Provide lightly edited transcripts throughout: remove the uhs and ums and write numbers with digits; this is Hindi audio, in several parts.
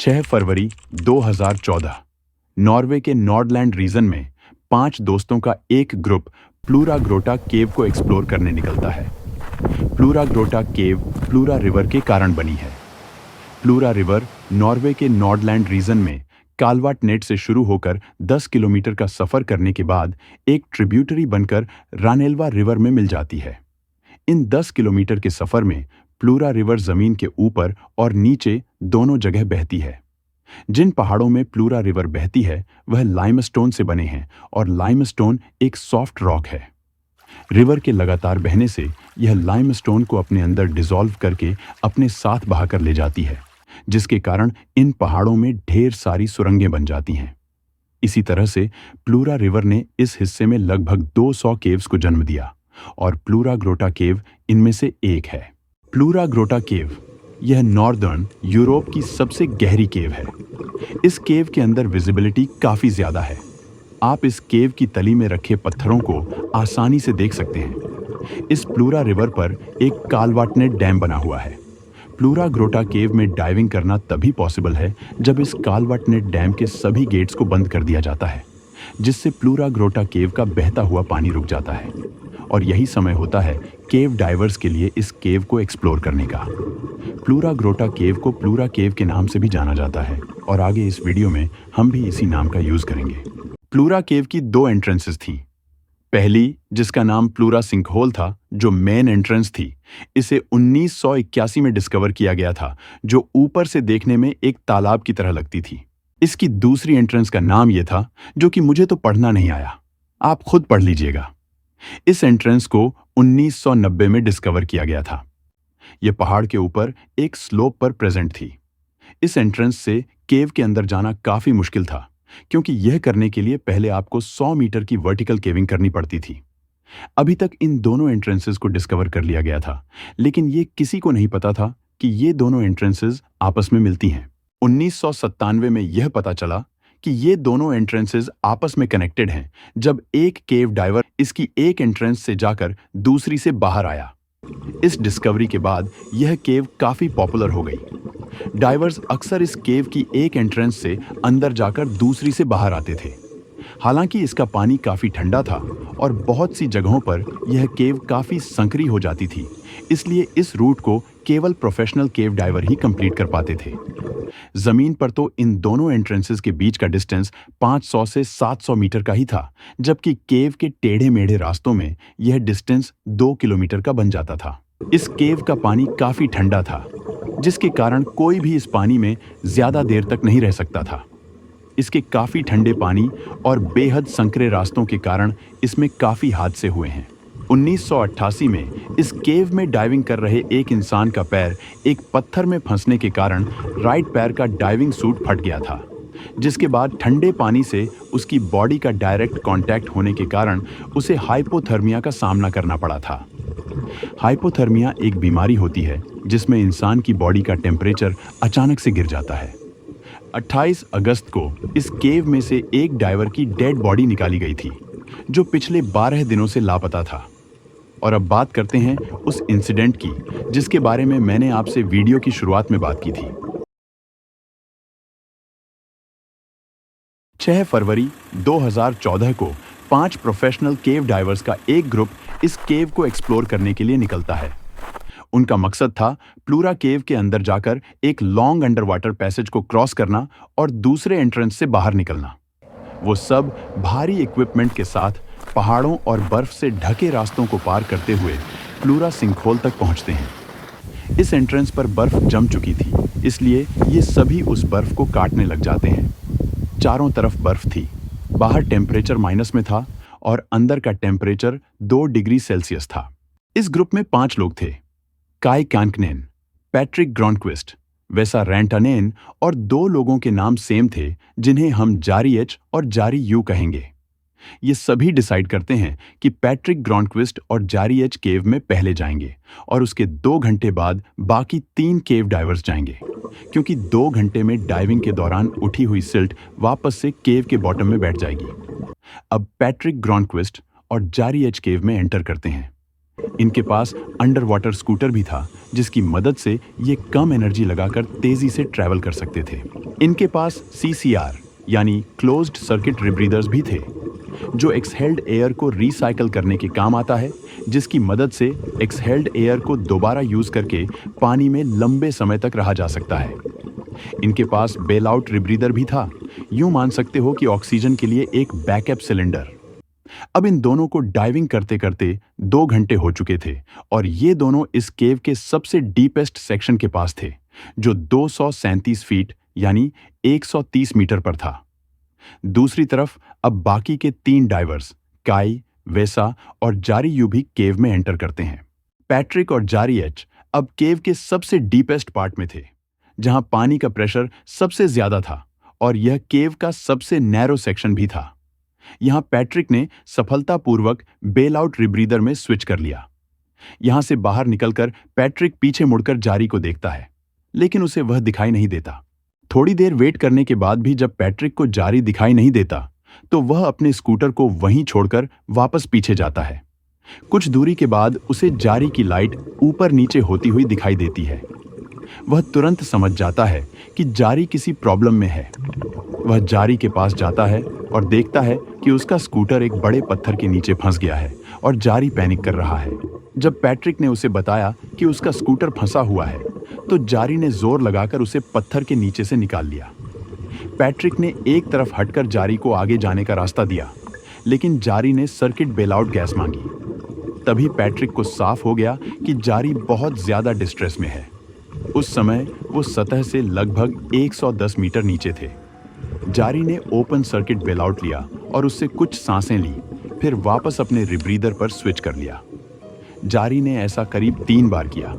6 फरवरी 2014 नॉर्वे के नॉर्डलैंड रीजन में 5 दोस्तों का एक ग्रुप प्लूरा ग्रोटा केव को एक्सप्लोर करने निकलता है। प्लूरा ग्रोटा केव प्लूरा रिवर के कारण बनी है। प्लूरा रिवर नॉर्वे के नॉर्डलैंड रीजन में कालवाट नेट से शुरू होकर 10 किलोमीटर का सफर करने के बाद एक ट्रिब्यूटरी बनकर रानेल्वा रिवर में मिल जाती है। इन 10 किलोमीटर के सफर में प्लूरा रिवर जमीन के ऊपर और नीचे दोनों जगह बहती है। जिन पहाड़ों में प्लूरा रिवर बहती है वह लाइमस्टोन से बने हैं और लाइमस्टोन एक सॉफ्ट रॉक है। रिवर के लगातार बहने से यह लाइमस्टोन को अपने अंदर डिसॉल्व करके अपने साथ बहाकर ले जाती है, जिसके कारण इन पहाड़ों में ढेर सारी सुरंगें बन जाती हैं। इसी तरह से प्लूरा रिवर ने इस हिस्से में लगभग 200 केव्स को जन्म दिया और प्लूरा ग्रोटा केव इनमें से एक है। प्लूरा ग्रोटा केव यह नॉर्दर्न यूरोप की सबसे गहरी केव है। इस केव के अंदर विजिबिलिटी काफी ज्यादा है। आप इस केव की तली में रखे पत्थरों को आसानी से देख सकते हैं। इस प्लूरा रिवर पर एक कालवाटनेट डैम बना हुआ है। प्लूरा ग्रोटा केव में डाइविंग करना तभी पॉसिबल है जब इस कालवाटनेट डैम के सभी गेट्स को बंद कर दिया जाता है, जिससे प्लूरा ग्रोटा केव का बहता हुआ पानी रुक जाता है और यही समय होता है केव डाइवर्स के लिए इस केव को एक्सप्लोर करने का। प्लूरा ग्रोटा केव को प्लूरा केव के नाम से भी जाना जाता है और आगे इस वीडियो में हम भी इसी नाम का यूज करेंगे। प्लूरा केव की 2 एंट्रेंसेस थी। पहली, जिसका नाम प्लूरा सिंकहोल था, जो मेन एंट्रेंस थी, इसे 1981 में डिस्कवर किया गया था, जो ऊपर से देखने में एक तालाब की तरह लगती थी। इसकी दूसरी एंट्रेंस का नाम यह था, जो कि मुझे तो पढ़ना नहीं आया, आप खुद पढ़ लीजिएगा। इस एंट्रेंस को 1990 में डिस्कवर किया गया था। यह पहाड़ के ऊपर एक स्लोप पर प्रेजेंट थी। इस एंट्रेंस से केव के अंदर जाना काफी मुश्किल था, क्योंकि यह करने के लिए पहले आपको 100 मीटर की वर्टिकल केविंग करनी पड़ती थी। अभी तक इन दोनों एंट्रेंसेस को डिस्कवर कर लिया गया था, लेकिन यह किसी को नहीं पता था कि ये दोनों एंट्रेंसेस आपस में मिलती हैं। 1997 में यह पता चला कि ये दोनों एंट्रेंसेस आपस में कनेक्टेड हैं, जब एक केव डाइवर इसकी एक एंट्रेंस से जाकर दूसरी से बाहर आया। इस डिस्कवरी के बाद यह केव काफी पॉपुलर हो गई। डाइवर्स अक्सर इस केव की एक एंट्रेंस से अंदर जाकर दूसरी से बाहर आते थे। हालांकि इसका पानी काफी ठंडा था और बहुत सी जगहों पर यह केव काफी संकरी हो जाती थी, इसलिए इस रूट को केवल प्रोफेशनल केव डाइवर ही कंप्लीट कर पाते थे। जमीन पर तो इन दोनों एंट्रेंसेस के बीच का डिस्टेंस 500 से 700 मीटर का ही था, जबकि केव के टेढ़े मेढ़े रास्तों में यह डिस्टेंस 2 किलोमीटर का बन जाता था। इस केव का पानी काफी ठंडा था, जिसके कारण कोई भी इस पानी में ज्यादा देर तक नहीं रह सकता था। इसके काफी ठंडे पानी और बेहद संकरे रास्तों के कारण इसमें काफी हादसे हुए हैं। 1988 में इस केव में डाइविंग कर रहे एक इंसान का पैर एक पत्थर में फंसने के कारण राइट पैर का डाइविंग सूट फट गया था, जिसके बाद ठंडे पानी से उसकी बॉडी का डायरेक्ट कांटेक्ट होने के कारण उसे हाइपोथर्मिया का सामना करना पड़ा था। हाइपोथर्मिया एक बीमारी होती है जिसमें इंसान की बॉडी का टेम्परेचर अचानक से गिर जाता है। 28 अगस्त को इस केव में से एक डाइवर की डेड बॉडी निकाली गई थी, जो पिछले 12 दिनों से लापता था। और अब बात करते हैं उस इंसिडेंट की, जिसके बारे में मैंने आपसे वीडियो की शुरुआत में बात की थी। 6 फरवरी 2014 को 5 प्रोफेशनल केव डाइवर्स का एक ग्रुप इस केव को एक्सप्लोर करने के लिए निकलता है। उनका मकसद था प्लूरा केव के अंदर जाकर एक लॉन्ग अंडर वाटर पैसेज को क्रॉस करना और दूसरे एंट्रेंस से बाहर निकलना। वो सब भारी इक्विपमेंट के साथ पहाड़ों और बर्फ से ढके रास्तों को पार करते हुए प्लूरा सिंकहोल तक पहुंचते हैं। इस एंट्रेंस पर बर्फ जम चुकी थी, इसलिए ये सभी उस बर्फ को काटने लग जाते हैं। चारों तरफ बर्फ थी, बाहर टेम्परेचर माइनस में था और अंदर का टेम्परेचर 2 डिग्री सेल्सियस था। इस ग्रुप में 5 लोग थे, काई कैंकनेन, पैट्रिक ग्रॉनक्विस्ट, वेसा रैंटानेन और 2 लोगों के नाम सेम थे, जिन्हें हम जारी एच और जारी यू कहेंगे। ये सभी डिसाइड करते हैं कि पैट्रिक ग्रॉनक्विस्ट और जारी एच केव में पहले जाएंगे और उसके 2 घंटे बाद बाकी 3 केव डाइवर्स जाएंगे, क्योंकि 2 घंटे में डाइविंग के दौरान उठी हुई सिल्ट वापस से केव के बॉटम में बैठ जाएगी। अब पैट्रिक ग्रॉनक्विस्ट और जारी एच केव में एंटर करते हैं। इनके पास अंडर वाटर स्कूटर भी था, जिसकी मदद से ये कम एनर्जी लगाकर तेजी से ट्रैवल कर सकते थे। इनके पास CCR यानी क्लोज्ड सर्किट रिब्रीदर्स भी थे, जो एक्सहेल्ड एयर को रिसाइकल करने के काम आता है, जिसकी मदद से एक्सहेल्ड एयर को दोबारा यूज करके पानी में लंबे समय तक रहा जा सकता है। इनके पास बेल आउट रिब्रीदर भी था, यूं मान सकते हो कि ऑक्सीजन के लिए एक बैकअप सिलेंडर। अब इन दोनों को डाइविंग करते करते 2 घंटे हो चुके थे और ये दोनों इस केव के सबसे डीपेस्ट सेक्शन के पास थे, जो 237 फीट यानी 130 मीटर पर था। दूसरी तरफ अब बाकी के 3 डाइवर्स काई, वेसा और जारी यू भी केव में एंटर करते हैं। पैट्रिक और जारी एच अब केव के सबसे डीपेस्ट पार्ट में थे, जहां पानी का प्रेशर सबसे ज्यादा था और यह केव का सबसे नैरो सेक्शन भी था। यहां पैट्रिक ने सफलतापूर्वक बेल आउट रिब्रीदर में स्विच कर लिया। यहां से बाहर निकलकर पैट्रिक पीछे मुड़कर जारी को देखता है, लेकिन उसे वह दिखाई नहीं देता। थोड़ी देर वेट करने के बाद भी जब पैट्रिक को जारी दिखाई नहीं देता, तो वह अपने स्कूटर को वहीं छोड़कर वापस पीछे जाता है। कुछ दूरी के बाद उसे जारी की लाइट ऊपर नीचे होती हुई दिखाई देती है। वह तुरंत समझ जाता है कि जारी किसी प्रॉब्लम में है। वह जारी के पास जाता है और देखता है कि उसका स्कूटर एक बड़े पत्थर के नीचे फंस गया है और जारी पैनिक कर रहा है। जब पैट्रिक ने उसे बताया कि उसका स्कूटर फंसा हुआ है, तो जारी ने जोर लगाकर उसे पत्थर के नीचे से निकाल लिया। पैट्रिक ने एक तरफ हटकर जारी को आगे जाने का रास्ता दिया, लेकिन जारी ने सर्किट बेलआउट गैस मांगी। तभी पैट्रिक को साफ हो गया कि जारी बहुत ज्यादा डिस्ट्रेस में है। उस समय वो सतह से लगभग 110 मीटर नीचे थे। जारी ने ओपन सर्किट बेलआउट लिया और उससे कुछ सांसें ली, फिर वापस अपने रिब्रीदर पर स्विच कर लिया। जारी ने ऐसा करीब 3 बार किया।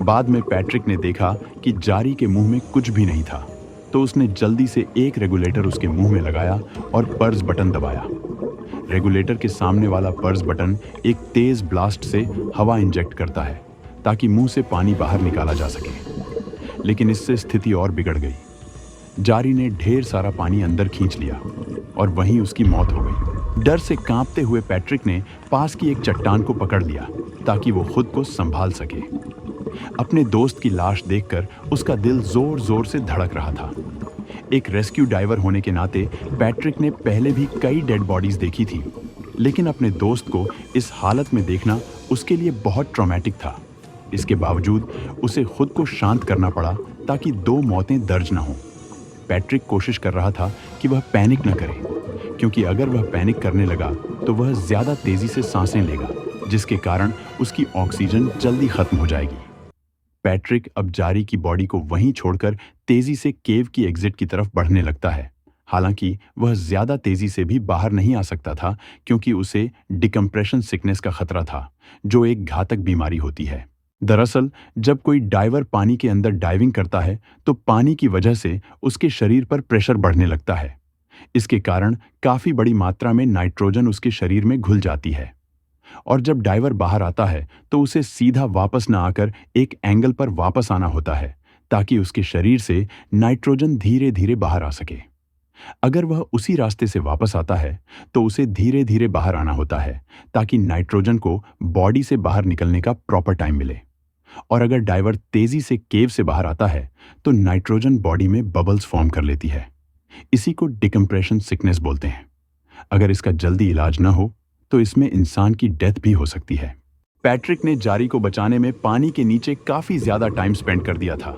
बाद में पैट्रिक ने देखा कि जारी के मुंह में कुछ भी नहीं था, तो उसने जल्दी से एक रेगुलेटर उसके मुंह में लगाया और पर्स बटन दबाया। रेगुलेटर के सामने वाला पर्स बटन एक तेज ब्लास्ट से हवा इंजेक्ट करता है ताकि मुंह से पानी बाहर निकाला जा सके, लेकिन इससे स्थिति और बिगड़ गई। जारी ने ढेर सारा पानी अंदर खींच लिया और वहीं उसकी मौत हो गई। डर से कांपते हुए पैट्रिक ने पास की एक चट्टान को पकड़ लिया ताकि वो खुद को संभाल सके। अपने दोस्त की लाश देखकर उसका दिल जोर जोर से धड़क रहा था। एक रेस्क्यू डाइवर होने के नाते पैट्रिक ने पहले भी कई डेड बॉडीज देखी थी, लेकिन अपने दोस्त को इस हालत में देखना उसके लिए बहुत ट्रॉमेटिक था। इसके बावजूद उसे खुद को शांत करना पड़ा ताकि 2 मौतें दर्ज न हों। पैट्रिक कोशिश कर रहा था कि वह पैनिक न करे, क्योंकि अगर वह पैनिक करने लगा तो वह ज्यादा तेजी से सांसें लेगा, जिसके कारण उसकी ऑक्सीजन जल्दी खत्म हो जाएगी। पैट्रिक अब जारी की बॉडी को वहीं छोड़कर तेजी से केव की एग्जिट की तरफ बढ़ने लगता है। हालांकि वह ज्यादा तेजी से भी बाहर नहीं आ सकता था, क्योंकि उसे डिकम्प्रेशन सिकनेस का खतरा था, जो एक घातक बीमारी होती है। दरअसल जब कोई डाइवर पानी के अंदर डाइविंग करता है, तो पानी की वजह से उसके शरीर पर प्रेशर बढ़ने लगता है। इसके कारण काफी बड़ी मात्रा में नाइट्रोजन उसके शरीर में घुल जाती है, और जब डाइवर बाहर आता है तो उसे सीधा वापस न आकर एक एंगल पर वापस आना होता है, ताकि उसके शरीर से नाइट्रोजन धीरे धीरे बाहर आ सके। अगर वह उसी रास्ते से वापस आता है तो उसे धीरे धीरे बाहर आना होता है, ताकि नाइट्रोजन को बॉडी से बाहर निकलने का प्रॉपर टाइम मिले। और अगर डाइवर तेजी से केव से बाहर आता है तो नाइट्रोजन बॉडी में बबल्स फॉर्म कर लेती है। इसी को डिकम्प्रेशन सिकनेस बोलते हैं। अगर इसका जल्दी इलाज न हो तो इसमें इंसान की डेथ भी हो सकती है। पैट्रिक ने जारी को बचाने में पानी के नीचे काफी ज्यादा टाइम स्पेंड कर दिया था,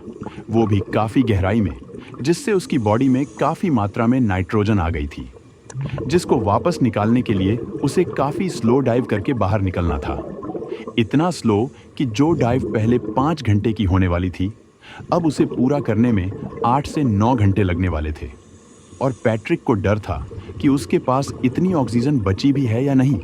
वो भी काफी गहराई में, जिससे उसकी बॉडी में काफी मात्रा में नाइट्रोजन आ गई थी, जिसको वापस निकालने के लिए उसे काफी स्लो डाइव करके बाहर निकलना था। इतना स्लो कि जो डाइव पहले 5 घंटे की होने वाली थी, अब उसे पूरा करने में 8 से 9 घंटे लगने वाले थे। और पैट्रिक को डर था कि उसके पास इतनी ऑक्सीजन बची भी है या नहीं।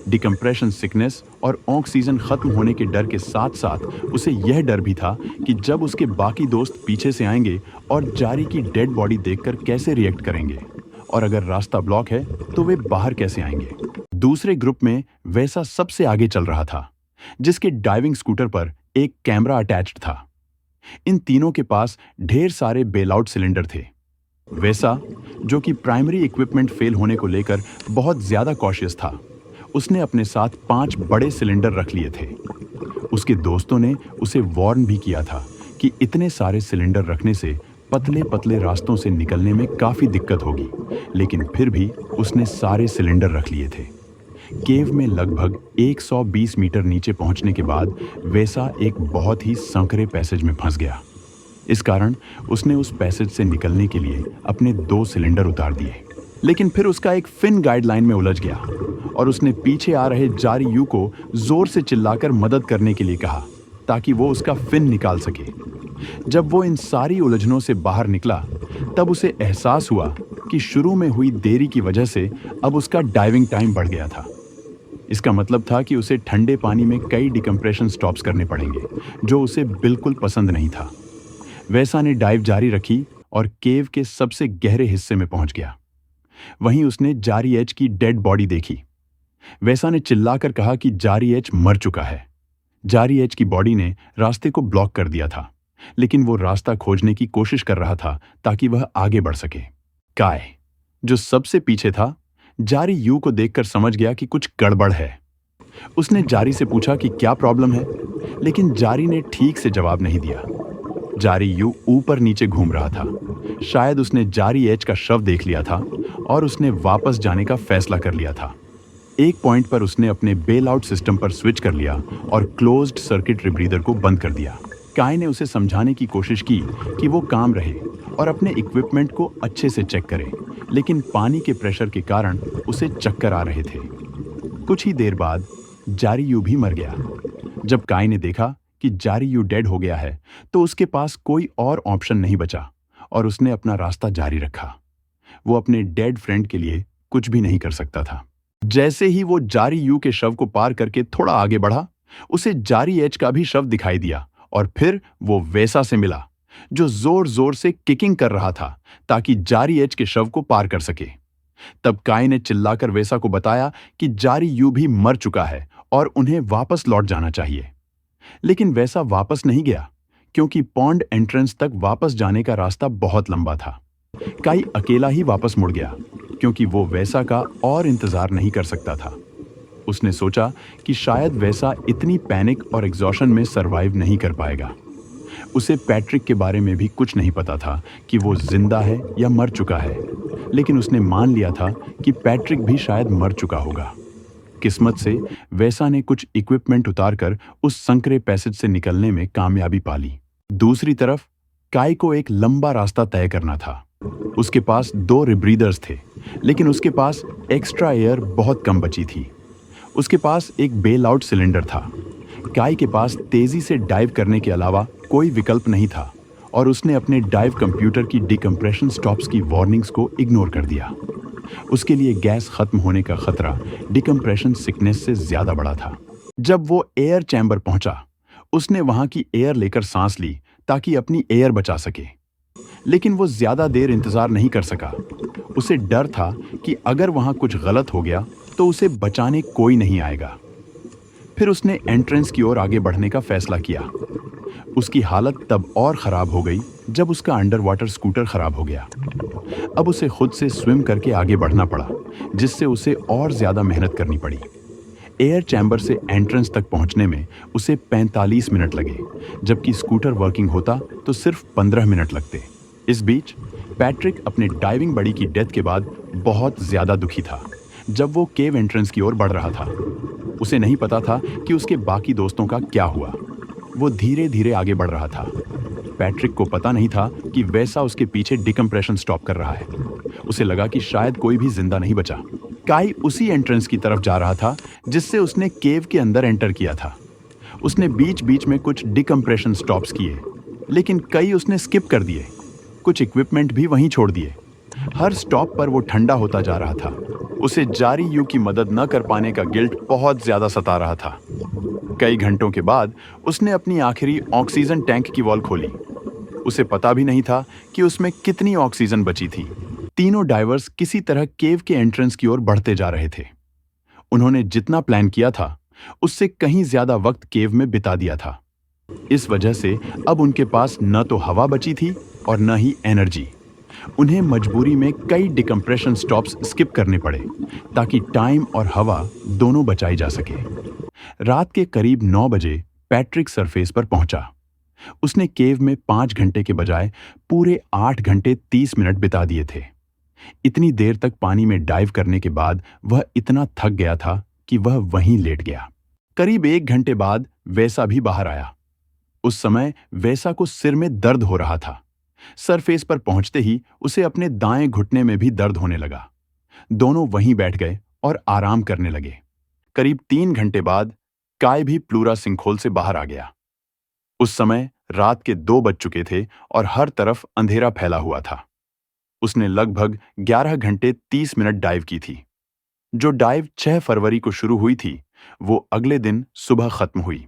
डिकम्प्रेशन सिकनेस और ऑक्सीजन खत्म होने के डर के साथ साथ उसे यह डर भी था कि जब उसके बाकी दोस्त पीछे से आएंगे और जारी की डेड बॉडी देखकर कैसे रिएक्ट करेंगे, और अगर रास्ता ब्लॉक है तो वे बाहर कैसे आएंगे। दूसरे ग्रुप में वैसा सबसे आगे चल रहा था, जिसके डाइविंग स्कूटर पर एक कैमरा अटैच्ड था। इन तीनों के पास ढेर सारे बेलआउट सिलेंडर थे। वैसा, जो कि प्राइमरी इक्विपमेंट फेल होने को लेकर बहुत ज्यादा कॉशियस था, उसने अपने साथ 5 बड़े सिलेंडर रख लिए थे। उसके दोस्तों ने उसे वार्न भी किया था कि इतने सारे सिलेंडर रखने से पतले पतले रास्तों से निकलने में काफी दिक्कत होगी, लेकिन फिर भी उसने सारे सिलेंडर रख लिए थे। केव में लगभग 120 मीटर नीचे पहुंचने के बाद वेसा एक बहुत ही संकरे पैसेज में फंस गया। इस कारण उसने उस पैसेज से निकलने के लिए अपने 2 सिलेंडर उतार दिए, लेकिन फिर उसका एक फिन गाइडलाइन में उलझ गया और उसने पीछे आ रहे जारी यू को जोर से चिल्लाकर मदद करने के लिए कहा ताकि वो उसका फिन निकाल सके। जब वो इन सारी उलझनों से बाहर निकला, तब उसे एहसास हुआ कि शुरू में हुई देरी की वजह से अब उसका डाइविंग टाइम बढ़ गया था। इसका मतलब था कि उसे ठंडे पानी में कई डिकम्प्रेशन स्टॉप्स करने पड़ेंगे, जो उसे बिल्कुल पसंद नहीं था। वैसा ने डाइव जारी रखी और केव के सबसे गहरे हिस्से में पहुंच गया। वहीं उसने जारी एच की डेड बॉडी देखी। वैसा ने चिल्लाकर कहा कि जारी एच मर चुका है। जारी एच की बॉडी ने रास्ते को ब्लॉक कर दिया था, लेकिन वो रास्ता खोजने की कोशिश कर रहा था ताकि वह आगे बढ़ सके। काय, जो सबसे पीछे था, जारी यू को देखकर समझ गया कि कुछ गड़बड़ है। उसने जारी से पूछा कि क्या प्रॉब्लम है, लेकिन जारी ने ठीक से जवाब नहीं दिया। जारी यू ऊपर नीचे घूम रहा था। शायद उसने जारी एच का शव देख लिया था और उसने वापस जाने का फैसला कर लिया था। एक पॉइंट पर उसने अपने बेल आउट सिस्टम पर स्विच कर लिया और क्लोज्ड सर्किट रीब्रीदर को बंद कर दिया। काय ने उसे समझाने की कोशिश की कि वो काम रहे और अपने इक्विपमेंट को अच्छे से चेक करे, लेकिन पानी के प्रेशर के कारण उसे चक्कर आ रहे थे। कुछ ही देर बाद जारी यू भी मर गया। जब काय ने देखा कि जारी यू डेड हो गया है, तो उसके पास कोई और ऑप्शन नहीं बचा और उसने अपना रास्ता जारी रखा। वो अपने डेड फ्रेंड के लिए कुछ भी नहीं कर सकता था। जैसे ही वो जारी यू के शव को पार करके थोड़ा आगे बढ़ा, उसे जारी एच का भी शव दिखाई दिया और फिर वो वैसा से मिला, जो जोर जोर से किकिंग कर रहा था ताकि जारी एच के शव को पार कर सके। तब काय ने चिल्लाकर वैसा को बताया कि जारी यू भी मर चुका है और उन्हें वापस लौट जाना चाहिए। लेकिन वैसा वापस नहीं गया, क्योंकि पॉन्ड एंट्रेंस तक वापस जाने का रास्ता बहुत लंबा था। काई अकेला ही वापस मुड़ गया, क्योंकि वो वैसा का और इंतजार नहीं कर सकता था। उसने सोचा कि शायद वैसा इतनी पैनिक और एग्जॉशन में सरवाइव नहीं कर पाएगा। उसे पैट्रिक के बारे में भी कुछ नहीं पता था कि वो जिंदा है या मर चुका है, लेकिन उसने मान लिया था कि पैट्रिक भी शायद मर चुका होगा। किस्मत से वैसा ने कुछ इक्विपमेंट उतारकर उस संकरे पैसेज से निकलने में कामयाबी पा ली। दूसरी तरफ काय को एक लंबा रास्ता तय करना था। उसके पास 2 रिब्रीदर्स थे, लेकिन उसके पास एक्स्ट्रा एयर बहुत कम बची थी। उसके पास एक बेल आउट सिलेंडर था। काय के पास तेजी से डाइव करने के अलावा कोई विकल्प नहीं था और उसने अपने डाइव कंप्यूटर की डिकम्प्रेशन स्टॉप्स की वार्निंग्स को इग्नोर कर दिया। उसके लिए गैस खत्म होने का खतरा डिकम्प्रेशन सिकनेस से ज्यादा बड़ा था। जब वो एयर चैम्बर पहुंचा, उसने वहां की एयर लेकर सांस ली ताकि अपनी एयर बचा सके, लेकिन वो ज्यादा देर इंतजार नहीं कर सका। उसे डर था कि अगर वहां कुछ गलत हो गया तो उसे बचाने कोई नहीं आएगा। फिर उसने एंट्रेंस की ओर आगे बढ़ने का फैसला किया। उसकी हालत तब और खराब हो गई जब उसका अंडर वाटर स्कूटर खराब हो गया। अब उसे खुद से स्विम करके आगे बढ़ना पड़ा, जिससे उसे और ज्यादा मेहनत करनी पड़ी। एयर चैम्बर से एंट्रेंस तक पहुंचने में उसे 45 मिनट लगे, जबकि स्कूटर वर्किंग होता तो सिर्फ 15 मिनट लगते। इस बीच पैट्रिक अपने डाइविंग बडी की डेथ के बाद बहुत ज्यादा दुखी था। जब वो केव एंट्रेंस की ओर बढ़ रहा था, उसे नहीं पता था कि उसके बाकी दोस्तों का क्या हुआ। वो धीरे धीरे आगे बढ़ रहा था। पैट्रिक को पता नहीं था कि वैसा उसके पीछे डिकम्प्रेशन स्टॉप कर रहा है। उसे लगा कि शायद कोई भी जिंदा नहीं बचा। काई उसी एंट्रेंस की तरफ जा रहा था जिससे उसने केव के अंदर एंटर किया था। उसने बीच बीच में कुछ डिकम्प्रेशन स्टॉप्स किए, लेकिन कई उसने स्किप कर दिए। कुछ इक्विपमेंट भी वहीं छोड़ दिए। हर स्टॉप पर वो ठंडा होता जा रहा था। उसे जारी यू की मदद न कर पाने का गिल्ट बहुत ज्यादा सता रहा था। कई घंटों के बाद उसने अपनी आखिरी ऑक्सीजन टैंक की वॉल खोली। उसे पता भी नहीं था कि उसमें कितनी ऑक्सीजन बची थी। तीनों डाइवर्स किसी तरह केव के एंट्रेंस की ओर बढ़ते जा रहे थे। उन्होंने जितना प्लान किया था, उससे कहीं ज्यादा वक्त केव में बिता दिया था। इस वजह से अब उनके पास न तो हवा बची थी और न ही एनर्जी। उन्हें मजबूरी में कई डिकम्प्रेशन स्टॉप्स स्किप करने पड़े ताकि टाइम और हवा दोनों बचाई जा सके। रात के करीब 9 बजे पैट्रिक सरफेस पर पहुंचा। उसने केव में 5 घंटे के बजाय पूरे 8 घंटे 30 मिनट बिता दिए थे। इतनी देर तक पानी में डाइव करने के बाद वह इतना थक गया था कि वह वहीं लेट गया। करीब 1 घंटे बाद वैसा भी बाहर आया। उस समय वैसा को सिर में दर्द हो रहा था। सरफेस पर पहुंचते ही उसे अपने दाएं घुटने में भी दर्द होने लगा। दोनों वहीं बैठ गए और आराम करने लगे। करीब 3 घंटे बाद काय भी प्लूरा सिंखोल से बाहर आ गया। उस समय रात के 2 बज चुके थे और हर तरफ अंधेरा फैला हुआ था। उसने लगभग 11 घंटे 30 मिनट डाइव की थी। जो डाइव 6 फरवरी को शुरू हुई थी, वो अगले दिन सुबह खत्म हुई।